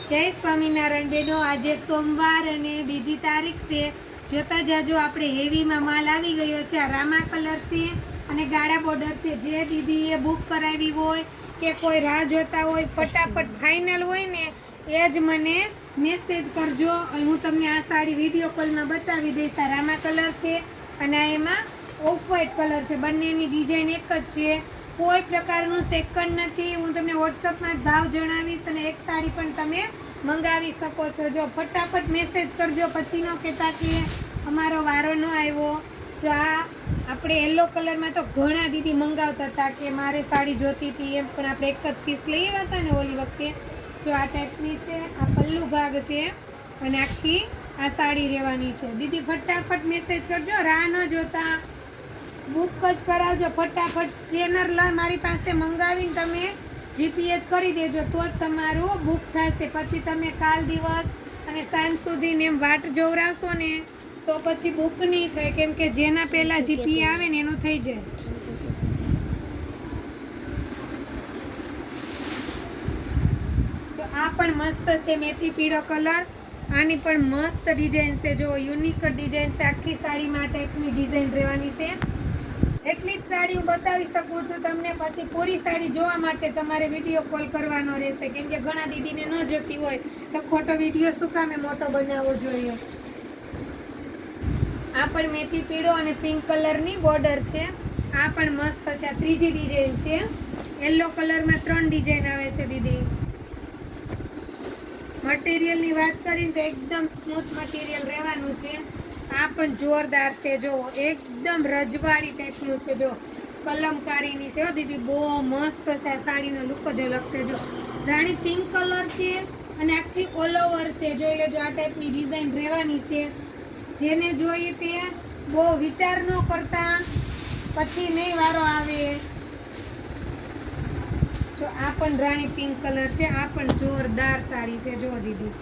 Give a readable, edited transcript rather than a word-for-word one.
જય સ્વામિનારાયણ બેનો, આજે સોમવાર અને બીજી તારીખ છે. જોતા જાજો આપણે હેવીમાં માલ આવી ગયો છે. આ રામા કલર છે અને ગાળા બોર્ડર છે. જે દીદીએ બુક કરાવી હોય કે કોઈ રાહ જોતા હોય, ફટાફટ ફાઇનલ હોય ને એ જ મને મેસેજ કરજો. હું તમને આ સાડી વિડીયો કોલમાં બતાવી દઈશ. આ રામા કલર છે અને એમાં ઓફ વ્હાઈટ કલર છે. બંનેની ડિઝાઇન એક જ છે. કોઈ પ્રકારનું સેકન્ડ નથી. હું તમને વોટ્સઅપમાં ભાવ જણાવીશ અને એક સાડી પણ તમે મંગાવી શકો છો. જો ફટાફટ મેસેજ કરજો, પછી ન કહેતા કે અમારો વારો ન આવ્યો. જો આ આપણે યલો કલરમાં તો ઘણા દીદી મંગાવતા હતા કે મારે સાડી જોતી હતી એમ, પણ આપણે એક જ પીસ લઈ આવ્યા હતા ને ઓલી વખતે. જો આ ટાઈપની છે, આ પલ્લુ ભાગ છે અને આખી આ સાડી રહેવાની છે. દીદી ફટાફટ મેસેજ કરજો, રાહ ન જોતા બુક જ કરાવજો. ફટાફટ સ્કેનર લઈ મારી પાસે મંગાવીને તમે જીપીએસ કરી દેજો, તો જ તમારું બુક થશે. પછી તમે કાલ દિવસ અને સાંજ સુધી એમ વાટ જોવરાવશો ને તો પછી બુક નહીં થાય, કેમ કે જેના પહેલાં જીપીએ આવે ને એનું થઈ જાય. જો આ પણ મસ્ત છે, મેથી પીળો કલર. આની પણ મસ્ત ડિઝાઇન છે. જો યુનિક ડિઝાઇન છે. આખી સાડીમાં ટાઈપની ડિઝાઇન રહેવાની છે. એટલી જ સાડી હું બતાવી શકું છું તમને. પછી પૂરી સાડી જોવા માટે તમારે વિડીયો કોલ કરવાનો રહેશે, કેમ કે ઘણા દીદીને ન જોતી હોય તો ખોટો વિડીયો શું કામે મોટો બનાવવો જોઈએ. આ પણ મેથી પીળો અને પિંક કલરની બોર્ડર છે. આ પણ મસ્ત છે. આ ત્રીજી ડિઝાઇન છે. યલો કલરમાં 3 ડિઝાઇન આવે છે દીદી. મટીરિયલની વાત કરીને તો એકદમ સ્મૂથ મટીરિયલ રહેવાનું છે. આ પણ જોરદાર છે. જો એકદમ રજવાડી ટાઈપનું છે. જો કલમકારીની છે દીદી, બહુ મસ્ત છે. આ સાડીનો લુક જ અલગ છે. જો રાણી પિંક કલર છે અને આખી ઓલ ઓવર છે. જોઈ લેજો, આ ટાઈપની ડિઝાઇન રહેવાની છે. જેને જોઈએ તે બહુ વિચાર ન કરતા પછી નહીં વારો આવે. જો આ પણ રાણી પિંક કલર છે. આ પણ જોરદાર સાડી છે. જો દીદી